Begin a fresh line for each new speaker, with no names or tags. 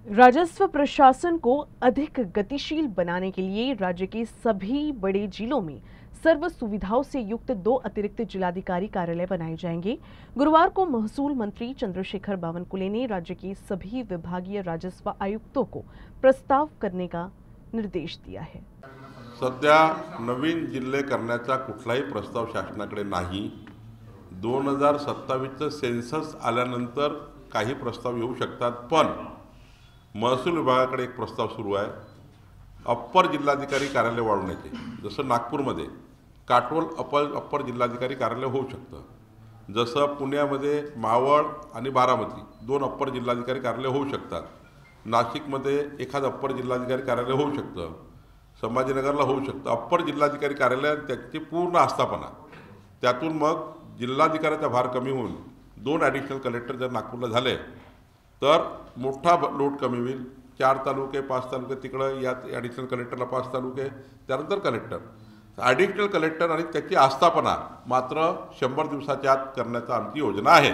राजस्व प्रशासन को अधिक गतिशील बनाने के लिए राज्य के सभी बड़े जिलों में सर्व सुविधाओं से युक्त 2 अतिरिक्त जिलाधिकारी कार्यालय बनाए जाएंगे। गुरुवार को महसूल मंत्री चंद्रशेखर बावनकुले ने राज्य के सभी विभागीय राजस्व आयुक्तों को प्रस्ताव करने का निर्देश दिया है।
सध्या नवीन जिल्हे करण्याचा कुठलाही प्रस्ताव शासनाकडे नाही। 2027चं सेन्सस आल्यानंतर काही प्रस्ताव येऊ शकतात, पण महसूल विभागाकडे एक प्रस्ताव सुरू आहे अप्पर जिल्हाधिकारी कार्यालय वाढवण्याचे। जसं नागपूरमध्ये काटोल अप्पर जिल्हाधिकारी कार्यालय होऊ शकतं, जसं पुण्यामध्ये मावळ आणि बारामती 2 अप्पर जिल्हाधिकारी कार्यालय होऊ शकतात, नाशिकमध्ये एखादं अप्पर जिल्हाधिकारी कार्यालय होऊ शकतं, संभाजीनगरला होऊ शकतं। अप्पर जिल्हाधिकारी कार्यालय त्याची पूर्ण आस्थापना, त्यातून मग जिल्हाधिकाऱ्याचा भार कमी होऊन 2 ॲडिशनल कलेक्टर जर नागपूरला झाले तर मोठा लोड कमी होईल। 4 तालुके 5 तालुके तिकडं यात ॲडिशनल कलेक्टरला 5 तालुके, त्यानंतर कलेक्टर, ॲडिशनल कलेक्टर आणि त्याची आस्थापना मात्र 100 दिवसाच्या आत करण्याची आमची योजना आहे।